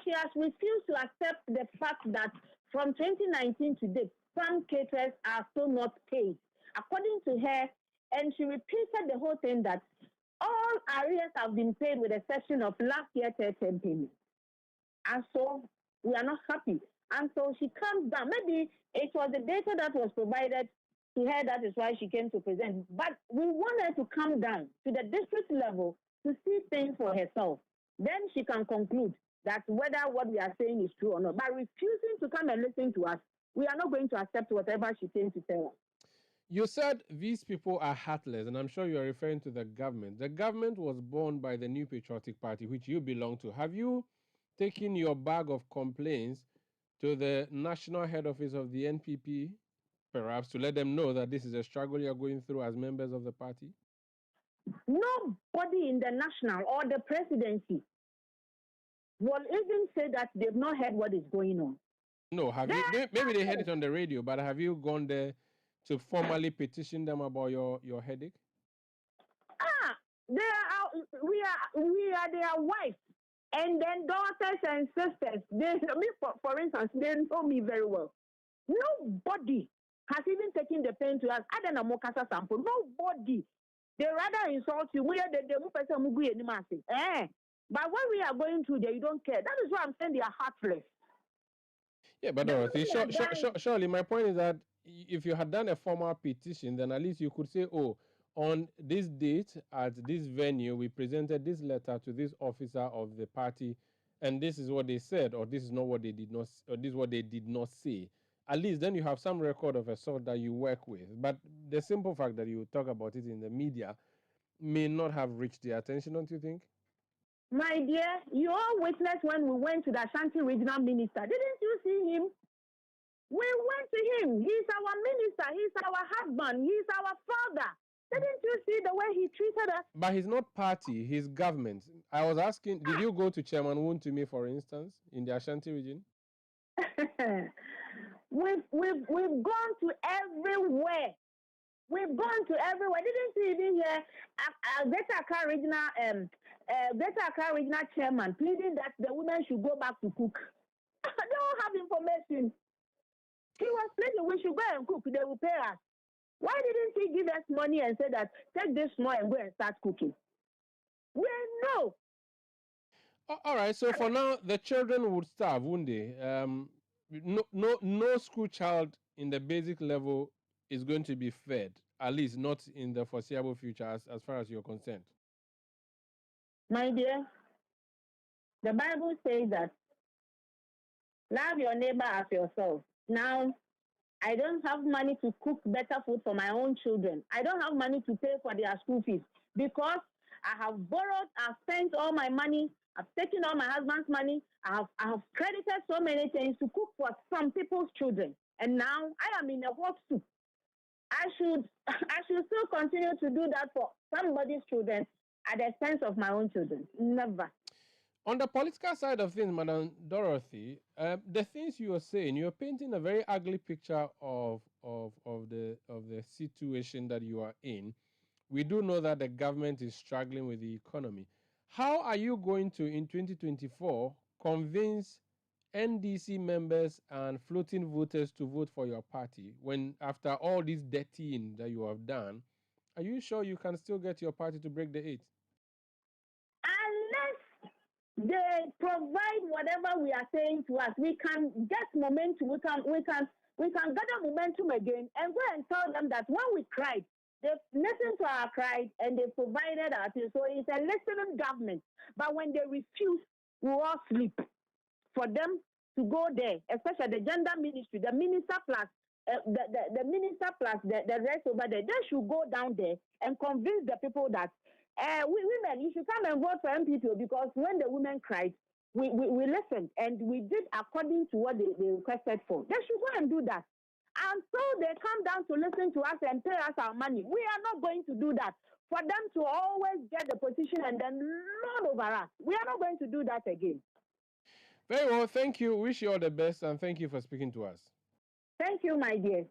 she has refused to accept the fact that from 2019 to date, some caterers are still not paid. According to her, and she repeated the whole thing that all arrears have been paid with the exception of last year's third payment. And so we are not happy. And so she comes down. Maybe it was the data that was provided to her, that is why she came to present. But we want her to come down to the district level to see things for herself. Then she can conclude that whether what we are saying is true or not. By refusing to come and listen to us, we are not going to accept whatever she came to tell us. You said these people are heartless, and I'm sure you are referring to the government. The government was born by the New Patriotic Party, which you belong to. Have you taken your bag of complaints to the national head office of the NPP, perhaps, to let them know that this is a struggle you're going through as members of the party? Nobody in the national or the presidency will even say that they've not heard what is going on. No, have you? Maybe they heard it on the radio, but have you gone there to formally petition them about your headache? We are their wives, and then daughters and sisters. They, for instance, they know me very well. Nobody has even taken the pain to us. Other than Mokasa sample, nobody. They rather insult you. We are the person who go anymore. But when we are going through there, you don't care. That is why I'm saying they are heartless. Yeah, but Dorothy, surely my point is that if you had done a formal petition, then at least you could say, oh, on this date at this venue, we presented this letter to this officer of the party, and this is what they said, or this is not what they did not, or this is what they did not say. At least then you have some record of a sort that you work with. But the simple fact that you talk about it in the media may not have reached their attention, don't you think? My dear, you all witnessed when we went to the Ashanti regional minister. Didn't you see him? We went to him. He's our minister. He's our husband. He's our father. Didn't you see the way he treated us? But he's not party, he's government. I was asking, did you go to Chairman Wontumi, for instance, in the Ashanti region? We've gone to everywhere. We've gone to everywhere. Didn't you even hear Greater Accra regional chairman pleading that the women should go back to cook? They don't have information. He was pleading we should go and cook. They will pay us. Why didn't he give us money and say that take this money and go and start cooking? We know. All right. So for now, the children would starve, wouldn't they? No school child in the basic level is going to be fed, at least not in the foreseeable future, as far as you're concerned. My dear, the Bible says that love your neighbor as yourself. Now, I don't have money to cook better food for my own children. I don't have money to pay for their school fees because I have borrowed, I've spent all my money, I've taken all my husband's money, I have credited so many things to cook for some people's children. And now I am in a hot soup. I should still continue to do that for somebody's children at the expense of my own children. Never. On the political side of things, Madam Dorothy, the things you are saying, you're painting a very ugly picture of the situation that you are in. We do know that the government is struggling with the economy. How are you going to, in 2024, convince NDC members and floating voters to vote for your party when, after all this dirtying that you have done, are you sure you can still get your party to break the 8? Unless they provide whatever we are saying to us, we can get momentum. We can gather momentum again and go and tell them that when we cried, they listened to our cry and they provided us. So it's a listening government. But when they refuse, we all sleep. For them to go there, especially the gender ministry, the minister plus the minister plus the rest over there, they should go down there and convince the people that women, you should come and vote for MPP because when the women cried, we listened and we did according to what they requested for. They should go and do that. And so they come down to listen to us and pay us our money. We are not going to do that. For them to always get the position and then lord over us. We are not going to do that again. Very well, thank you. Wish you all the best and thank you for speaking to us. Thank you, my dear.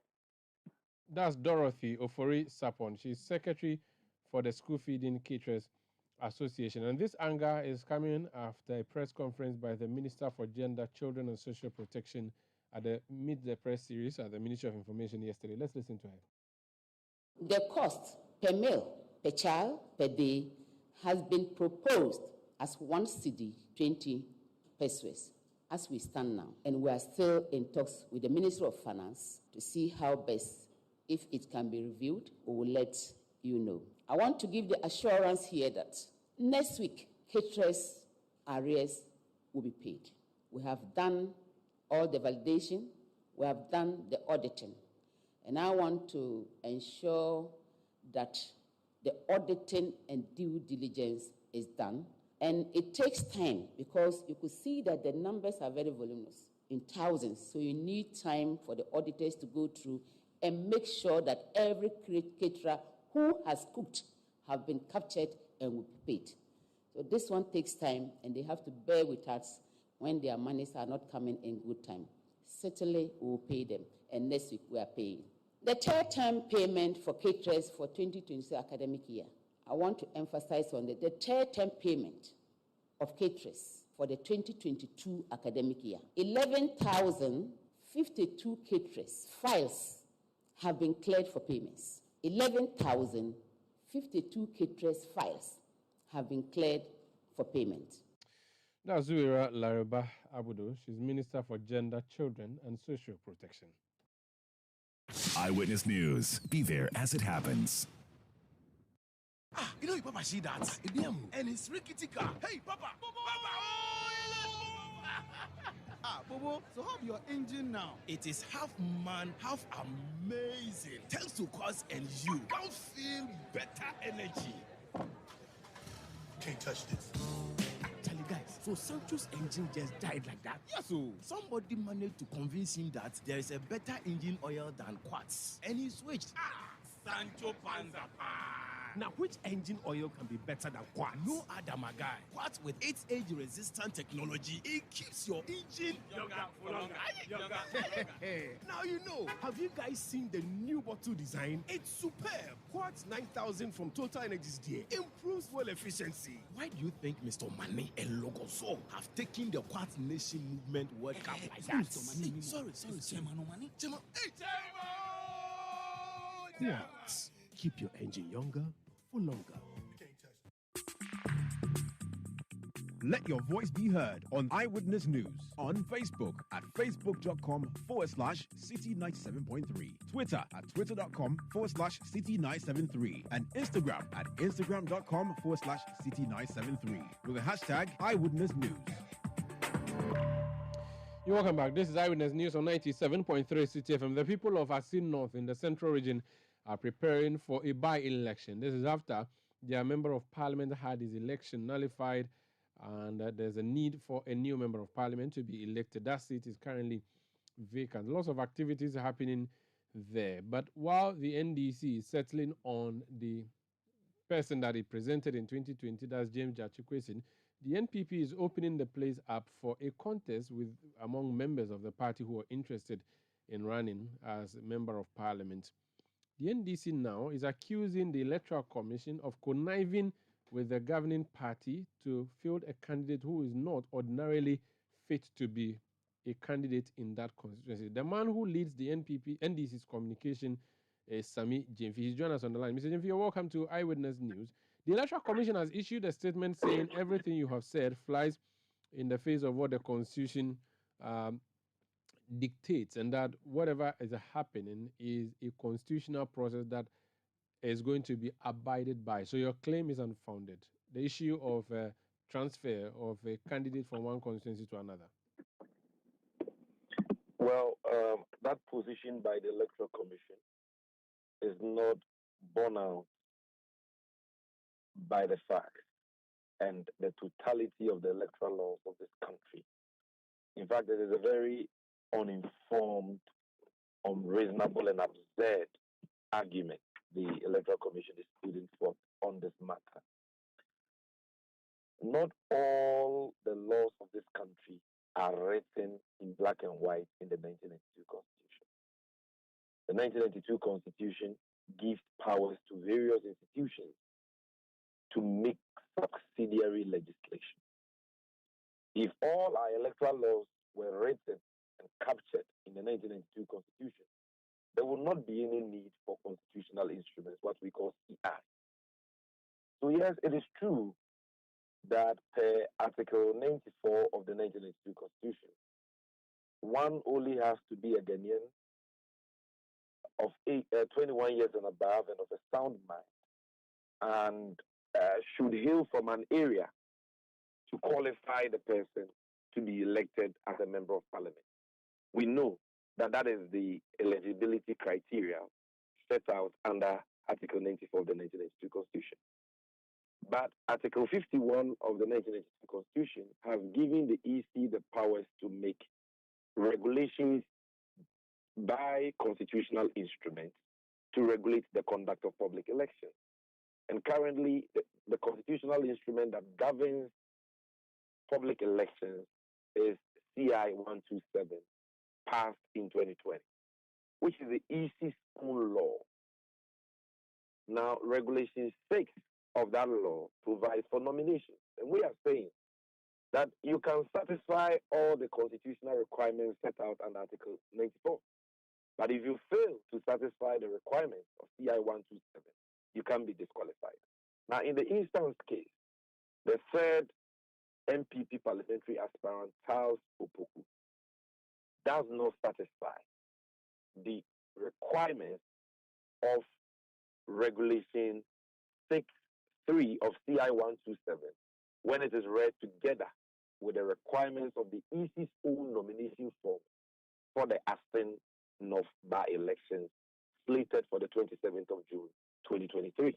That's Dorothy Ofori Sapon. She's secretary for the School Feeding Caterers Association. And this anger is coming after a press conference by the Minister for Gender, Children and Social Protection at the Meet the Press series at the Ministry of Information yesterday. Let's listen to her. The cost per meal, per child, per day has been proposed as 1 cedi 20 pesos as we stand now. And we are still in talks with the Ministry of Finance to see how best, if it can be reviewed, we will let you know. I want to give the assurance here that next week, caterers' arrears will be paid. We have done all the validation, we have done the auditing, and I want to ensure that the auditing and due diligence is done. And it takes time because you could see that the numbers are very voluminous, in thousands. So you need time for the auditors to go through and make sure that every caterer who has cooked have been captured and will be paid. So this one takes time, and they have to bear with us when their monies are not coming in good time. Certainly, we will pay them, and next week we are paying. The third term payment for caterers for 2026 academic year, I want to emphasize on the third term payment of caterers for the 2022 academic year. 11,052 caterers files have been cleared for payments. 11,052 caterers files have been cleared for payment. That's Zuira Lariba Abudo. She's Minister for Gender, Children and Social Protection. Eyewitness News. Be there as it happens. You know your papa see that? And it's rickety car. Hey, papa! Papa! Bobo, so how your engine now? It is half man, half amazing. Thanks to Cause and you can feel better energy. Can't touch this. Tell you guys, so Sancho's engine just died like that? Yes, so somebody managed to convince him that there is a better engine oil than Quartz. And he switched. Sancho Panzapa. Now, which engine oil can be better than Quartz? No other, my guy. Quartz with its age-resistant technology, it keeps your engine younger for longer. Now you know. Have you guys seen the new bottle design? It's superb. Quartz 9000 from Total Energies there improves fuel efficiency. Why do you think Mr. Mane and Logoso have taken the Quartz Nation movement World Cup like that? Sorry. Chairman. Hey, Quartz. Keep your engine younger for longer. Let your voice be heard on Eyewitness News on Facebook at facebook.com/City97.3, Twitter at twitter.com/City973, and Instagram at instagram.com/City973 with the hashtag Eyewitness News. You're welcome back. This is Eyewitness News on 97.3 City FM. The people of Asin North in the central region are preparing for a by-election. This is after their member of parliament had his election nullified, and there's a need for a new member of parliament to be elected. That seat is currently vacant. Lots of activities are happening there. But while the NDC is settling on the person that it presented in 2020, that's James Jachikwesin, the NPP is opening the place up for a contest among members of the party who are interested in running as a member of parliament. The NDC now is accusing the Electoral Commission of conniving with the governing party to field a candidate who is not ordinarily fit to be a candidate in that constituency. The man who leads the NDC's communication is Sami Jemfi. He's joined us on the line. Mr. Jemfi, you're welcome to Eyewitness News. The Electoral Commission has issued a statement saying everything you have said flies in the face of what the Constitution dictates, and that whatever is happening is a constitutional process that is going to be abided by. So your claim is unfounded. The issue of transfer of a candidate from one constituency to another. Well, that position by the Electoral Commission is not borne out by the facts and the totality of the electoral laws of this country. In fact, it is a very uninformed, unreasonable, and absurd argument the Electoral Commission is putting forth on this matter. Not all the laws of this country are written in black and white in the 1992 Constitution. The 1992 Constitution gives powers to various institutions to mix subsidiary legislation. If all our electoral laws were written and captured in the 1992 Constitution, there would not be any need for constitutional instruments, what we call CI. So yes, it is true that per Article 94 of the 1992 Constitution, one only has to be a Ghanaian of 21 years and above and of a sound mind, and should hail from an area to qualify the person to be elected as a member of parliament. We know that that is the eligibility criteria set out under Article 94 of the 1992 Constitution. But Article 51 of the 1992 Constitution has given the EC the powers to make regulations by constitutional instruments to regulate the conduct of public elections. And currently, the constitutional instrument that governs public elections is CI 127, passed in 2020, which is the EC's own law. Now, Regulation 6 of that law provides for nominations. And we are saying that you can satisfy all the constitutional requirements set out under Article 94. But if you fail to satisfy the requirements of CI 127, you can be disqualified. Now, in the instance case, the third MPP parliamentary aspirant, Charles Opoku, does not satisfy the requirements of Regulation 6.3 of CI 127 when it is read together with the requirements of the EC's own nomination form for the Asin North by-elections slated for the 27th of June 2023.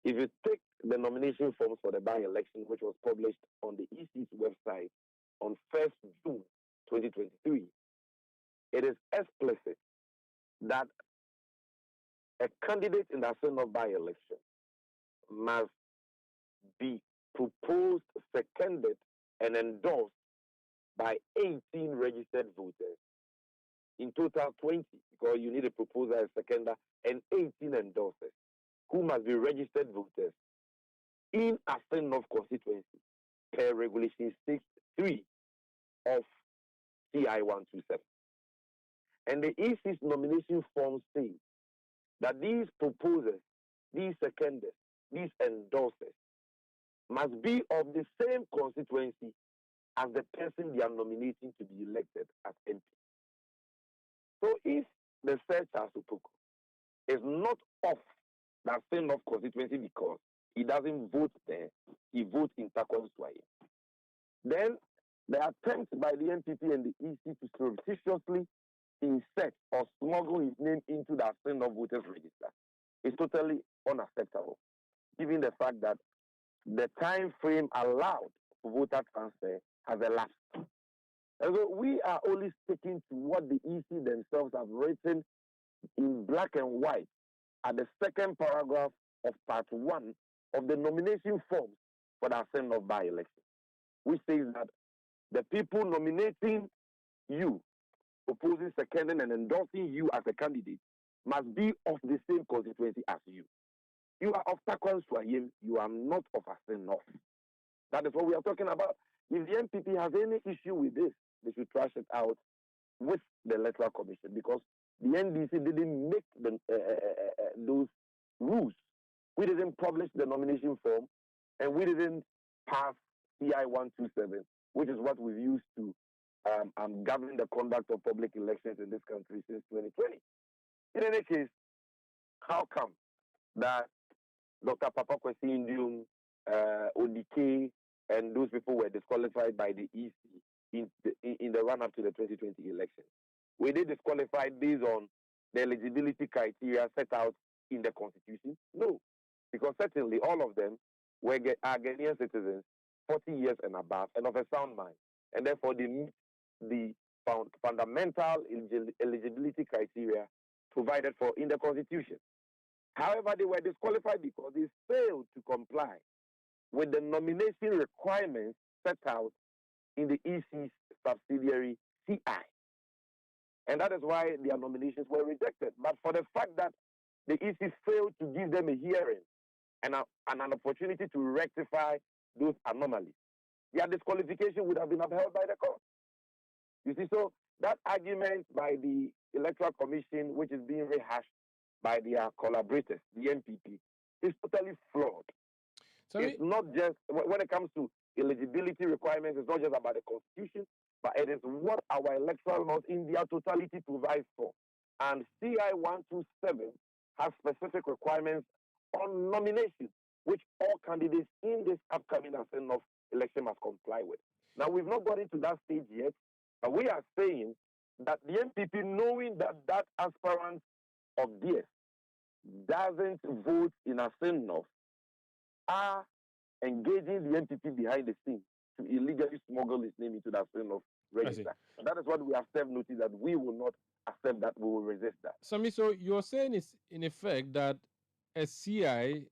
If you take the nomination forms for the by-election, which was published on the EC's website on 1st June 2023, it is explicit that a candidate in the Asin North by-election must be proposed, seconded, and endorsed by 18 registered voters. In total, 20, because you need a proposer, a seconder, and 18 endorsers, who must be registered voters in Asin North constituency per Regulation 6.3 of CI 127. And the EC's nomination form says that these proposers, these seconders, these endorsers must be of the same constituency as the person they are nominating to be elected as MP. So if the said Charles Opoku is not of that same North constituency because he doesn't vote there, he votes in Takwamswaye, then the attempt by the MPP and the EC to surreptitiously insert or smuggle his name into the Asin North voters register is totally unacceptable, given the fact that the time frame allowed for voter transfer has elapsed. And so we are only sticking to what the EC themselves have written in black and white at the second paragraph of part 1 of the nomination forms for the Asin North by-election, which says that the people nominating you, opposing, seconding, and endorsing you as a candidate must be of the same constituency as you. You are of Takwamswaye, you are not of Asin North. That is what we are talking about. If the MPP has any issue with this, they should trash it out with the Electoral Commission, because the NDC didn't make those rules. We didn't publish the nomination form, and we didn't pass CI 127, which is what we've used to govern the conduct of public elections in this country since 2020. In any case, how come that Dr. Papa Kwesi Indium, Odike, and those people were disqualified by the EC in the run-up to the 2020 election? Were they disqualified based on the eligibility criteria set out in the Constitution? No, because certainly all of them are Ghanaian citizens, 40 years and above, and of a sound mind, and therefore they meet the fundamental eligibility criteria provided for in the Constitution. However, they were disqualified because they failed to comply with the nomination requirements set out in the EC's subsidiary CI. And that is why their nominations were rejected. But for the fact that the EC failed to give them a hearing and an opportunity to rectify those anomalies, their disqualification would have been upheld by the court. You see, so that argument by the Electoral Commission, which is being rehashed by their collaborators, the MPP, is totally flawed. It's not just, when it comes to eligibility requirements, it's not just about the Constitution, but it is what our electoral laws in their totality provides for. And CI 127 has specific requirements on nomination, which all candidates in this upcoming Asin North election must comply with. Now, we've not got into that stage yet, but we are saying that the MPP, knowing that that aspirant of theirs doesn't vote in Asin North, are engaging the MPP behind the scenes to illegally smuggle his name into that Asin North register. And that is what we have served notice that we will not accept that, we will resist that. Sammy, so you're saying is in effect that a CI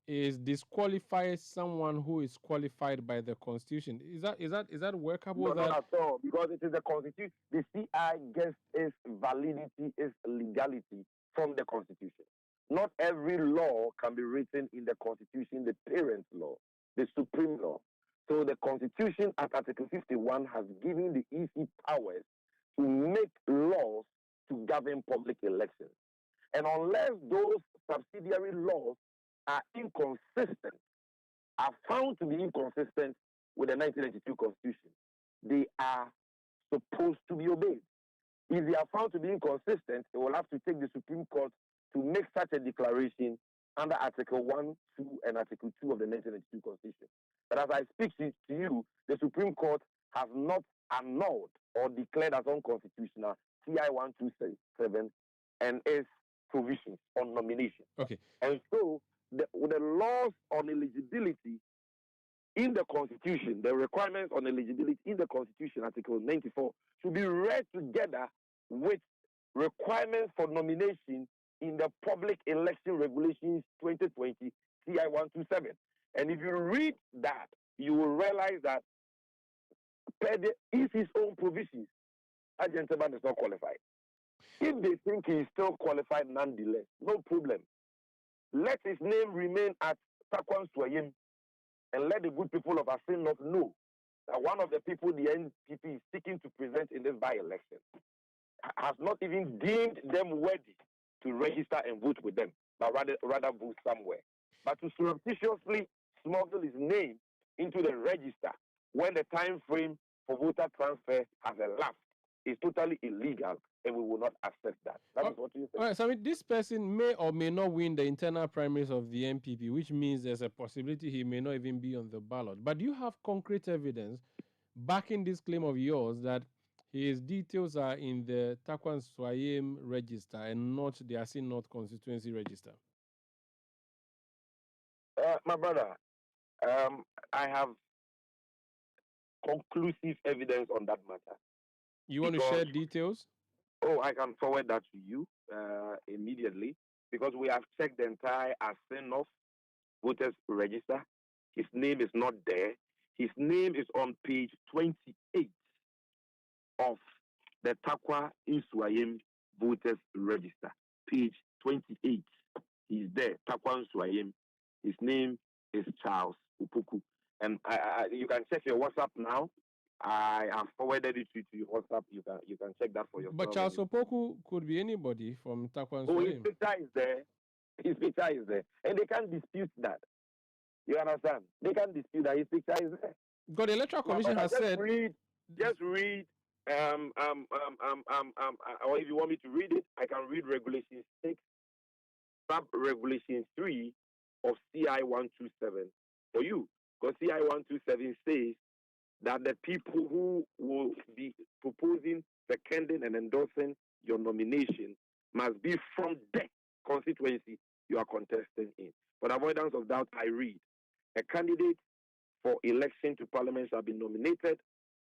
is disqualifies someone who is qualified by the Constitution. Is that workable? No, not at all, because it is the Constitution. The CI gets its validity, its legality from the Constitution. Not every law can be written in the Constitution, the parent law, the supreme law. So the Constitution at Article 51 has given the EC powers to make laws to govern public elections. And unless those subsidiary laws are inconsistent, are found to be inconsistent with the 1992 Constitution, they are supposed to be obeyed. If they are found to be inconsistent, they will have to take the Supreme Court to make such a declaration under Article 1, 2, and Article 2 of the 1992 Constitution. But as I speak to you, the Supreme Court has not annulled or declared as unconstitutional CI 127 and its provisions on nomination. Okay. And so the laws on eligibility in the Constitution, the requirements on eligibility in the Constitution, Article 94, should be read together with requirements for nomination in the Public Election Regulations 2020 CI 127. And if you read that, you will realize that per the EC's own provisions, that gentleman is not qualified. If they think he is still qualified nonetheless, no problem. Let his name remain at Takwan Swayim, and let the good people of Asin North know that one of the people the NPP is seeking to present in this by-election has not even deemed them worthy to register and vote with them, but rather vote somewhere. But to surreptitiously smuggle his name into the register when the time frame for voter transfer has elapsed is totally illegal, and we will not accept that. That is what you say. All right, so this person may or may not win the internal primaries of the MPP, which means there's a possibility he may not even be on the ballot. But do you have concrete evidence backing this claim of yours that his details are in the Takwan Swayim register and not the Asin North constituency register? My brother, I have conclusive evidence on that matter. You want to share details? Oh, I can forward that to you immediately, because we have checked the entire Asin North voters register. His name is not there. His name is on page 28 of the Takwa Swayim voters register. Page 28. He's there, Takwa Swayim. His name is Charles Upuku. And you can check your WhatsApp now. I have forwarded it to your WhatsApp. You can check that for yourself. But Charles Opoku could be anybody from Takwan Swayim. Oh, his picture is there. His picture is there. And they can't dispute that. You understand? They can't dispute that his picture is there. God, the Electoral Commission has said... Just read, or if you want me to read it, I can read Regulation 6, Sub-Regulation 3 of CI 127 for you. Because CI 127 says that the people who will be proposing, seconding, and endorsing your nomination must be from the constituency you are contesting in. For the avoidance of doubt, I read, a candidate for election to Parliament shall be nominated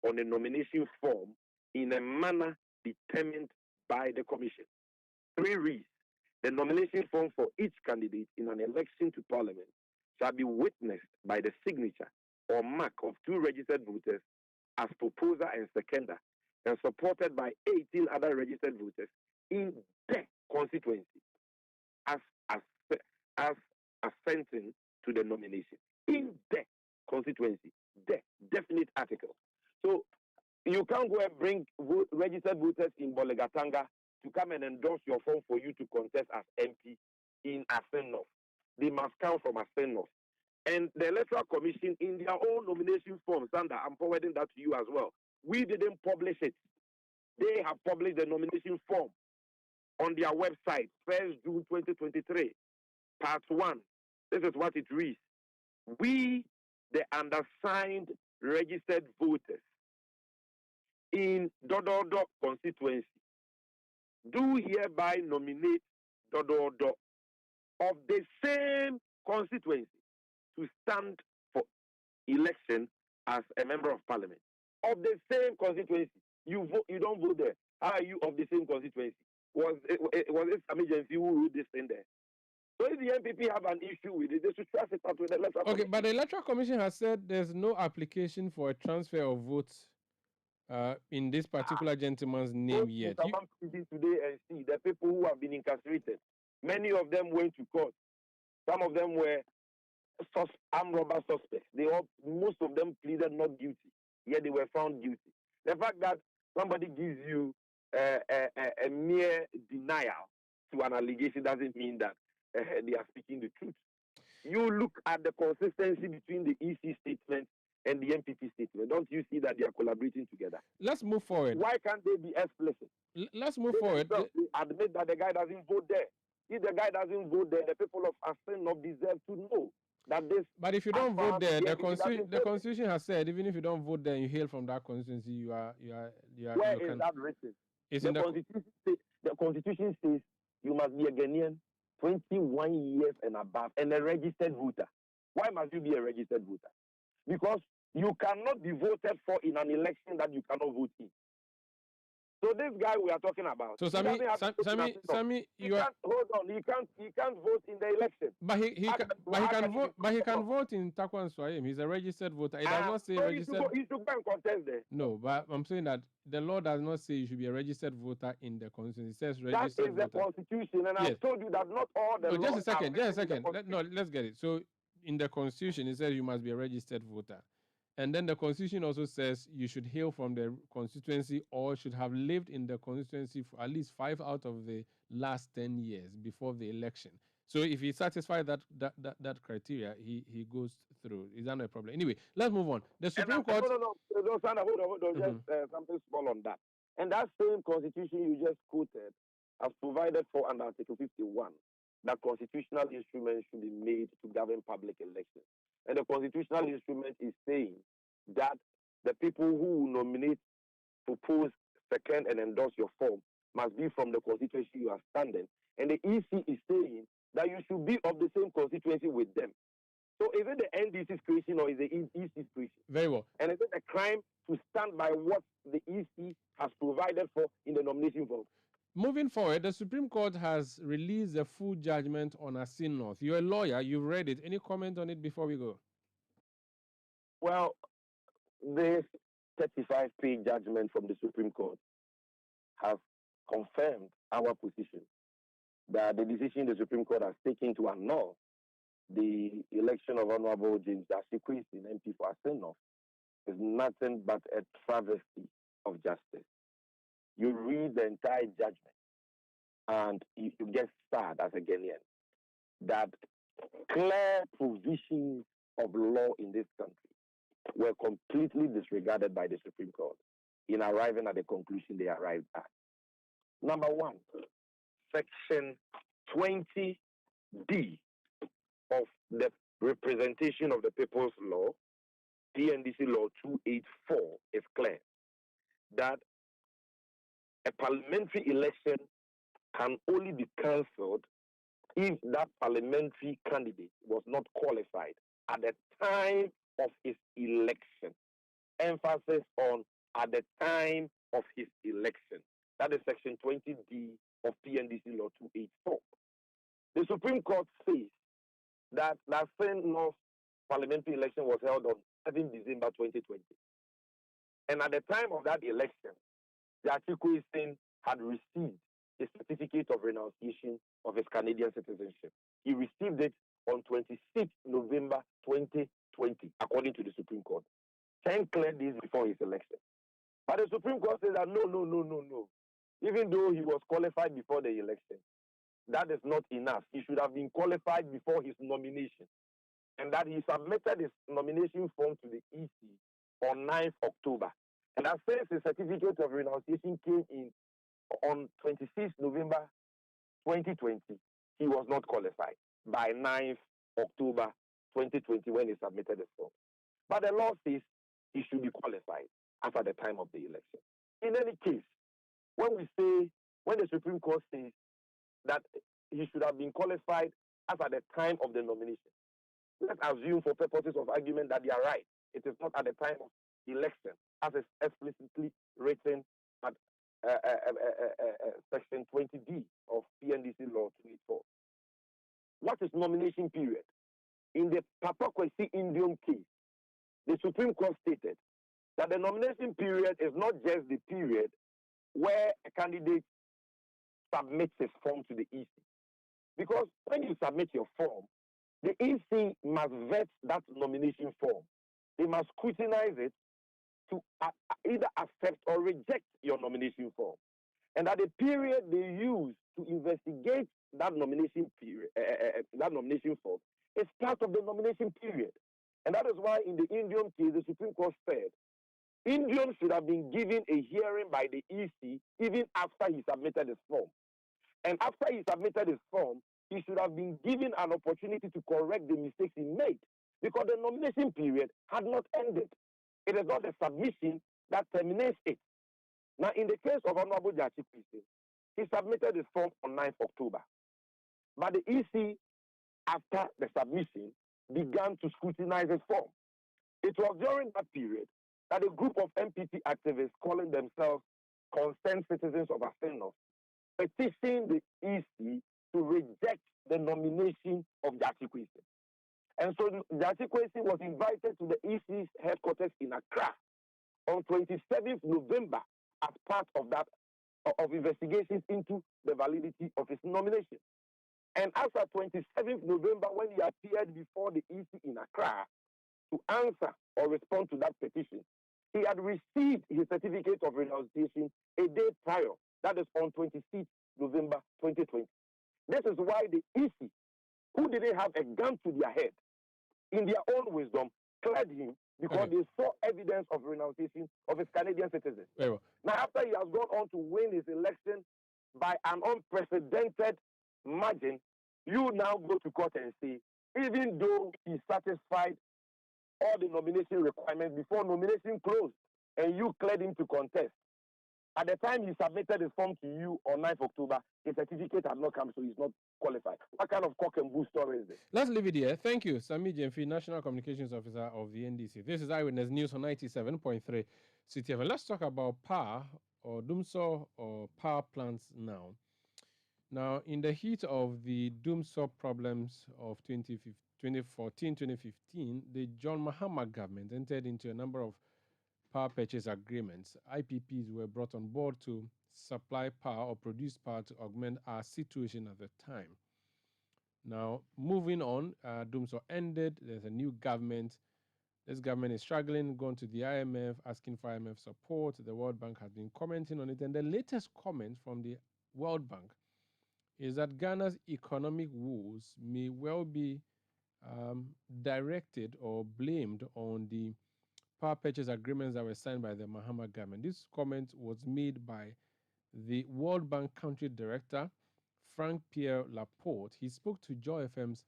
on a nomination form in a manner determined by the Commission. 3 reads, the nomination form for each candidate in an election to Parliament shall be witnessed by the signature or mark of 2 registered voters as proposer and seconder, and supported by 18 other registered voters in the constituency as assenting to the nomination in the constituency, the definite article. So you can't go and bring registered voters in Bolegatanga to come and endorse your form for you to contest as MP in Asin North. They must come from Asin North. And the Electoral Commission, in their own nomination form, Sandra, I'm forwarding that to you as well. We didn't publish it. They have published the nomination form on their website, 1st June 2023, Part 1. This is what it reads. We, the undersigned registered voters in Dododo constituency, do hereby nominate Dododo of the same constituency to stand for election as a member of parliament. Of the same constituency, you don't vote there. How are you of the same constituency? Was it some agency who wrote this thing there? So if the MPP have an issue with it, they should trust it out with the electoral commission. Okay, but the electoral commission has said there's no application for a transfer of votes in this particular gentleman's name yet. Today and see the people who have been incarcerated. Many of them went to court. Some of them were armed robber suspects. Most of them pleaded not guilty, yet they were found guilty. The fact that somebody gives you a mere denial to an allegation doesn't mean that they are speaking the truth. You look at the consistency between the EC statement and the MPP statement. Don't you see that they are collaborating together? Let's move forward. Why can't they be explicit? Let's move forward. They admit that the guy doesn't vote there. If the guy doesn't vote there, the people of Asin North deserve to know that this. But if you don't vote there, the constitution has said even if you don't vote there, and you hail from that constituency, you are. Where is that written? It's the in the constitution says you must be a Ghanaian, 21 years and above, and a registered voter. Why must you be a registered voter? Because you cannot be voted for in an election that you cannot vote in. So this guy we are talking about. So Sammy, you are. Hold on. He can't vote in the election. But he can vote. But he can vote in Takwan Swahim. He's a registered voter. It does not say registered. He should go and contest there. No, but I'm saying that the law does not say you should be a registered voter in the constitution. It says registered voter. That is the constitution, and yes. I've told you that not all the. No, just a second. Let's get it. So in the constitution, it says you must be a registered voter. And then the constitution also says you should hail from the constituency or should have lived in the constituency for at least 5 out of the last 10 years before the election. So if he satisfies that criteria, he goes through. Is that no problem? Anyway, let's move on. The Supreme Court. No, Sandra, hold on. Just something small on that. And that same constitution you just quoted has provided for under Article 51 that constitutional instruments should be made to govern public elections. And the constitutional instrument is saying that the people who nominate, propose, second, and endorse your form must be from the constituency you are standing. And the EC is saying that you should be of the same constituency with them. So is it the NDC's creation or is it the EC's creation? Very well. And is it a crime to stand by what the EC has provided for in the nomination form? Moving forward, the Supreme Court has released a full judgment on Asin North. You're a lawyer. You've read it. Any comment on it before we go? Well, this 35-page judgment from the Supreme Court has confirmed our position that the decision the Supreme Court has taken to annul the election of Honorable James Dashikwesi in MP for Asin North is nothing but a travesty of justice. You read the entire judgment and you get sad as a Ghanaian that clear provisions of law in this country were completely disregarded by the Supreme Court in arriving at the conclusion they arrived at. Number one, Section 20D of the Representation of the People's Law, PNDC Law 284, is clear that a parliamentary election can only be cancelled if that parliamentary candidate was not qualified at the time of his election. Emphasis on at the time of his election. That is Section 20D of PNDC Law 284. The Supreme Court says that the Asin North parliamentary election was held on 7 December 2020. And at the time of that election, Dashikwesi had received a certificate of renunciation of his Canadian citizenship. He received it on 26 November 2020, according to the Supreme Court. 10 clear days before his election. But the Supreme Court says that no. Even though he was qualified before the election, that is not enough. He should have been qualified before his nomination. And that he submitted his nomination form to the EC on 9th October. And that since his certificate of renunciation came in on 26 November 2020, he was not qualified by 9th October 2020 when he submitted his form. But the law says he should be qualified as at the time of the election. In any case, when the Supreme Court says that he should have been qualified as at the time of the nomination, let's assume for purposes of argument that they are right. It is not at the time of election, as is explicitly written at Section 20D of PNDC Law 24. What is nomination period? In the Papa Kwesi Indian case, the Supreme Court stated that the nomination period is not just the period where a candidate submits his form to the EC. Because when you submit your form, the EC must vet that nomination form. They must scrutinize it to either accept or reject your nomination form. And that the period they use to investigate that nomination period, that nomination form, is part of the nomination period. And that is why in the Indian case, the Supreme Court said Indian should have been given a hearing by the EC even after he submitted his form. And after he submitted his form, he should have been given an opportunity to correct the mistakes he made because the nomination period had not ended. It is not the submission that terminates it. Now, in the case of Honorable Jachi Kwesi, he submitted his form on 9th October. But the EC, after the submission, began to scrutinize his form. It was during that period that a group of MPP activists calling themselves concerned citizens of Asin North petitioned the EC to reject the nomination of Jachi Kwesi. And so Jachi Kwesi was invited to the EC's headquarters in Accra on 27th November as part of that of investigations into the validity of his nomination. And after 27th November, when he appeared before the EC in Accra to answer or respond to that petition, he had received his certificate of renunciation a day prior, that is on 26th November 2020. This is why the EC, who didn't have a gun to their head, in their own wisdom, cleared him because they saw evidence of renunciation of his Canadian citizen. Well. Now, after he has gone on to win his election by an unprecedented margin, you now go to court and say, even though he satisfied all the nomination requirements before nomination closed, and you cleared him to contest, at the time he submitted his form to you on 9th October, his certificate had not come, so he's not qualified. What kind of cock and bull story is this? Let's leave it here. Thank you, Sami Jemfi, National Communications Officer of the NDC. This is Eyewitness News on 97.3 CTF. Let's talk about power or Dumso or power plants now. Now, in the heat of the Dumso problems of 2014-2015, the John Mahama government entered into a number of power purchase agreements. IPPs were brought on board to supply power or produce power to augment our situation at the time. Now, moving on, Dumso ended. There's a new government. This government is struggling, gone to the IMF, asking for IMF support. The World Bank has been commenting on it. And the latest comment from the World Bank is that Ghana's economic woes may well be directed or blamed on the power purchase agreements that were signed by the Mahama government. This comment was made by the World Bank Country Director, Frank Pierre Laporte. He spoke to Joy FM's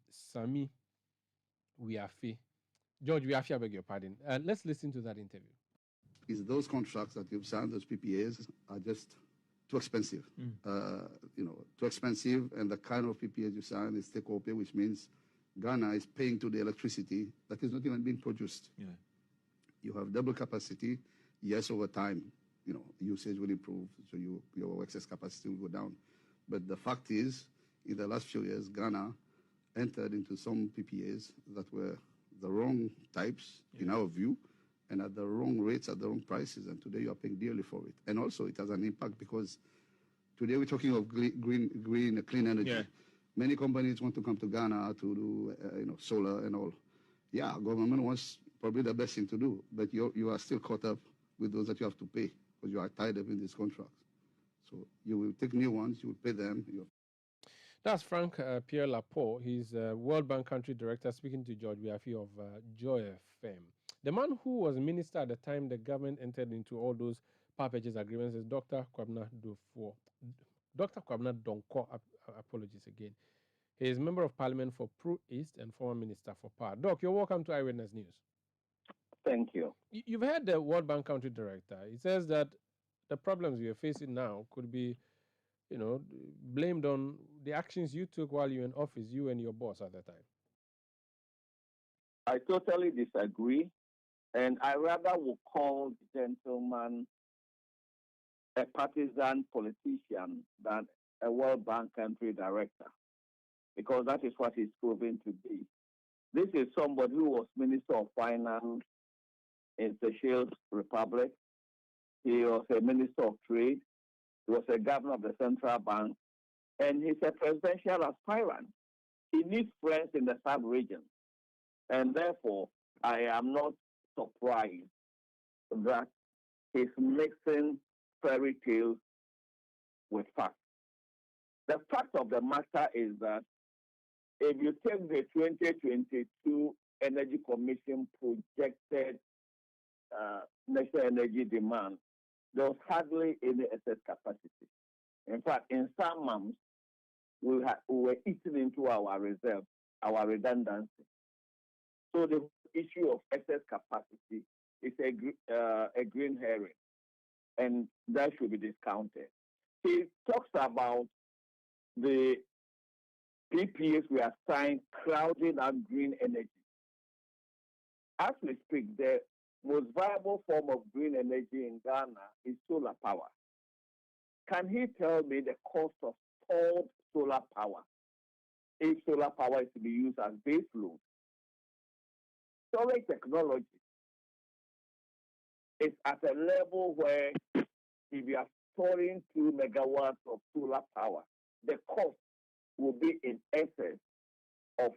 Sami Wiafi. George Wiafi, I beg your pardon. Let's listen to that interview. Is those contracts that you've signed, those PPAs, are just too expensive. Too expensive, and the kind of PPAs you sign is take-or-pay, which means Ghana is paying to the electricity that is not even being produced. Yeah. You have double capacity. Yes, over time, usage will improve, so your excess capacity will go down. But the fact is, in the last few years, Ghana entered into some PPAs that were the wrong types, in our view, and at the wrong rates, at the wrong prices, and today you are paying dearly for it. And also, it has an impact because today we're talking of clean energy. Yeah. Many companies want to come to Ghana to do, solar and all. Yeah, government wants probably the best thing to do, but you are still caught up with those that you have to pay because you are tied up in these contracts. So you will take new ones, you will pay them. That's Frank Pierre Laporte. He's World Bank Country Director speaking to George Biafi of Joy FM. The man who was minister at the time the government entered into all those power purchase agreements is Dr. Kwabena Dufo. Dr. Kwabena Donko, apologies again. He is Member of Parliament for Pro East and former Minister for Power. Doc, you're welcome to Eyewitness News. Thank you. You've heard the World Bank Country Director. He says that the problems we are facing now could be, blamed on the actions you took while you were in office, you and your boss at the time. I totally disagree, and I rather would call the gentleman a partisan politician than a World Bank Country Director, because that is what he's proven to be. This is somebody who was Minister of Finance in Seychelles Republic. He was a Minister of Trade. He was a governor of the Central Bank. And he's a presidential aspirant. He needs friends in the sub-region. And therefore, I am not surprised that he's mixing fairy tales with facts. The fact of the matter is that if you take the 2022 Energy Commission projected national energy demand, there was hardly any excess capacity. In fact, in some months, we were eating into our reserve, our redundancy. So the issue of excess capacity is a green herring, and that should be discounted. He talks about the PPAs we are signed crowding out green energy. As we speak, the most viable form of green energy in Ghana is solar power. Can he tell me the cost of stored solar power if solar power is to be used as base load? Storage technology is at a level where if you are storing 2 megawatts of solar power, the cost will be in excess of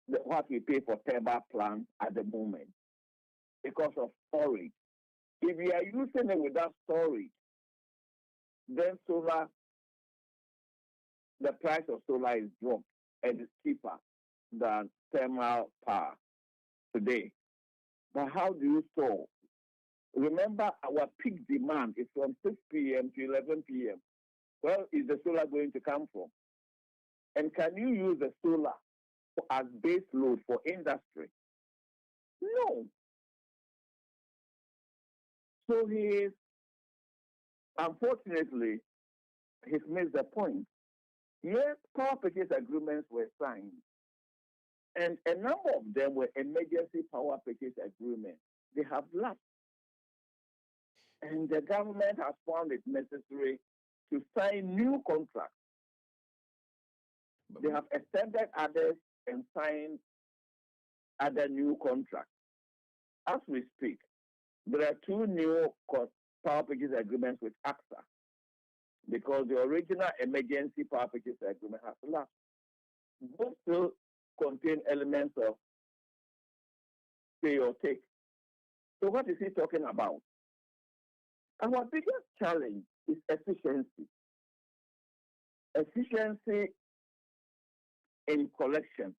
what we pay for thermal plants at the moment because of storage. If you are using it without storage, then solar, the price of solar is dropped and it's cheaper than thermal power today. But how do you store? Remember, our peak demand is from 6 p.m. to 11 p.m. Where is the solar going to come from? And can you use the solar as base load for industry? No. So unfortunately, he's missed the point. Yes, power purchase agreements were signed, and a number of them were emergency power purchase agreements. They have lapsed. And the government has found it necessary to sign new contracts. They have extended others and signed other new contracts. As we speak, there are 2 new power purchase agreements with AXA because the original emergency power purchase agreement has lapsed. Both still contain elements of pay or take. So what is he talking about? Our biggest challenge is efficiency. Efficiency in collection.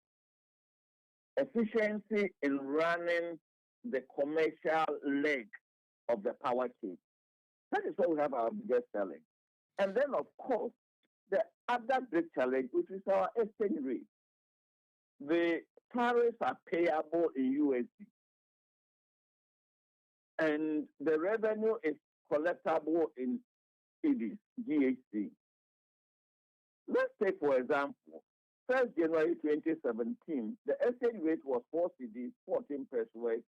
Efficiency in running the commercial leg of the power chain. That is where we have our biggest challenge. And then, of course, the other big challenge, which is our exchange rate. The tariffs are payable in USD. And the revenue is collectible in cedis, GHC. Let's take, for example, 1st January 2017, the exchange rate was 4 cedis, 14 pesos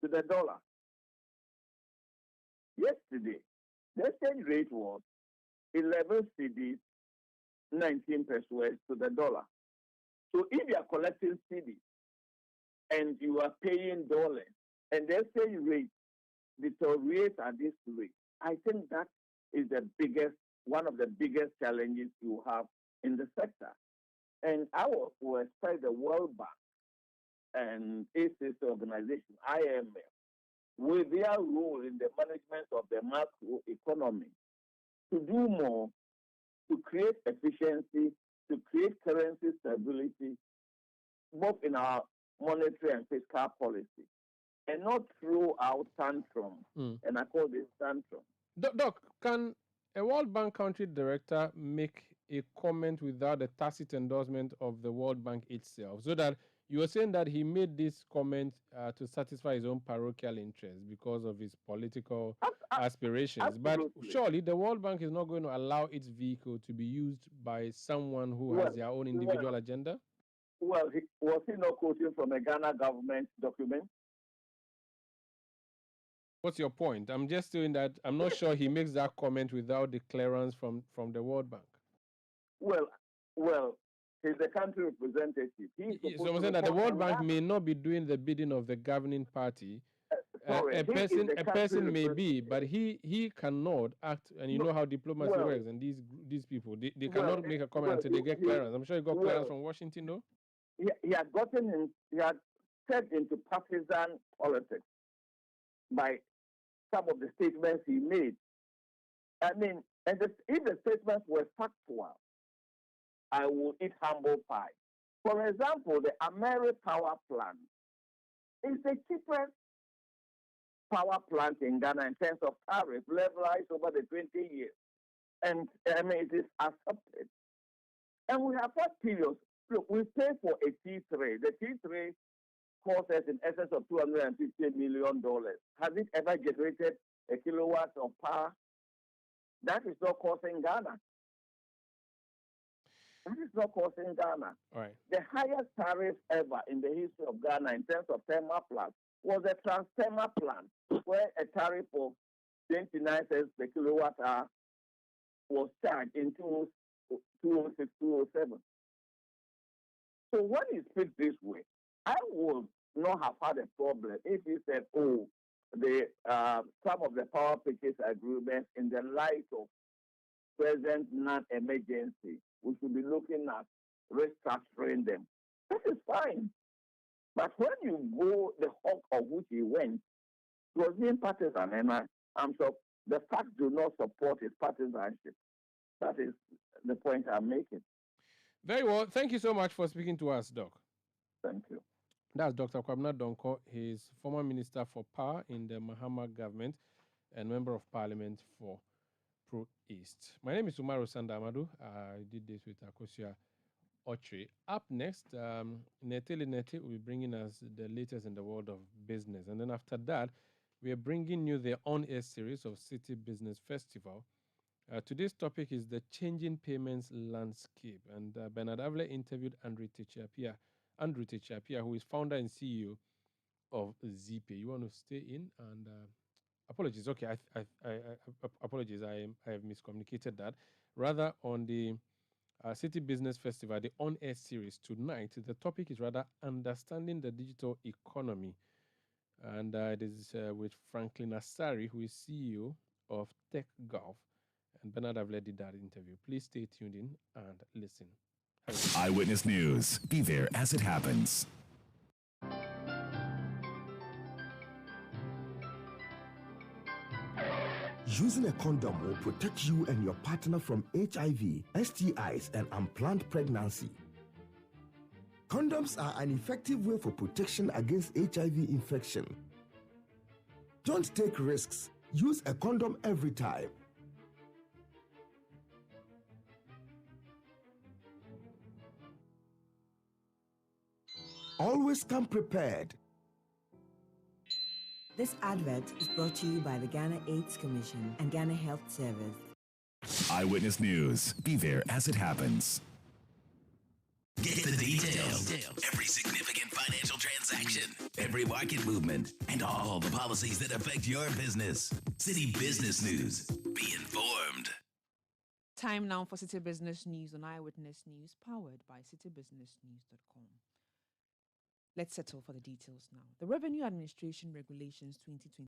to the dollar. Yesterday, the exchange rate was 11 cedis, 19 pesos to the dollar. So if you are collecting cedis and you are paying dollars and the exchange rate deteriorates at this rate, I think that is one of the biggest challenges you have in the sector. And I will expect the World Bank and its organization, IMF, with their role in the management of the macro economy, to do more to create efficiency, to create currency stability, both in our monetary and fiscal policy, and not throw out tantrum. And I call this tantrum. Doc, can a World Bank country director make a comment without the tacit endorsement of the World Bank itself? So that you were saying that he made this comment to satisfy his own parochial interests because of his political aspirations. Absolutely. But surely the World Bank is not going to allow its vehicle to be used by someone who has their own individual agenda? Well, was he not quoting from a Ghana government document? What's your point? I'm just saying that I'm not sure he makes that comment without the clearance from the World Bank. Well, he's the country representative. So I'm saying that the World Bank may not be doing the bidding of the governing party. Sorry, a person may be, but he cannot act. And you know how diplomacy works. And these people, they cannot make a comment until they get clearance. I'm sure he got clearance from Washington, though. He had stepped into partisan politics by some of the statements he made. I mean, if the statements were factual, I would eat humble pie. For example, the Ameri power plant is the cheapest power plant in Ghana in terms of tariff levelized over the 20 years. And I mean, it is accepted. And we have had periods. Look, we pay for a T3. The T3 costs us in excess of $250 million. Has it ever generated a kilowatt of power? That is not costing Ghana. That is not costing Ghana. Right. The highest tariff ever in the history of Ghana in terms of thermal plant was a Trans-Thermal plant, where a tariff of 29 cents per kilowatt hour was charged in 2006, 2007. So when he speaks this way, I would not have had a problem if he said, some of the power purchase agreements in the light of present non-emergency, we should be looking at restructuring them. That is fine. But when you go the hawk of which he went, it was being partisan, and I'm sure the facts do not support his partisanship. That is the point I'm making. Very well. Thank you so much for speaking to us, Doc. Thank you. That's Dr. Kwabena Donko. He's former Minister for Power in the Mahama government and Member of Parliament for Pro East. My name is Umaru Sandamadu. I did this with Akosia Ochre. Up next, Neteli Nete will be bringing us the latest in the world of business. And then after that, we are bringing you the on-air series of City Business Festival. Today's topic is the changing payments landscape. And Bernard Avle interviewed Andrew Techapia, who is founder and CEO of ZPay. You want to stay in? And apologies. Okay, I apologies. I have miscommunicated that. Rather, on the City Business Festival, the on-air series tonight, the topic is rather understanding the digital economy. And it is with Franklin Asari, who is CEO of TechGulf. And Bernard Avle did that interview. Please stay tuned in and listen. Eyewitness News. Be there as it happens. Using a condom will protect you and your partner from HIV, STIs, and unplanned pregnancy. Condoms are an effective way for protection against HIV infection. Don't take risks. Use a condom every time. Always come prepared. This advert is brought to you by the Ghana AIDS Commission and Ghana Health Service. Eyewitness News. Be there as it happens. Get the details. Every significant financial transaction, every market movement, and all the policies that affect your business. City Business News. Be informed. Time now for City Business News on Eyewitness News, powered by citybusinessnews.com. Let's settle for the details now. The Revenue Administration Regulations 2020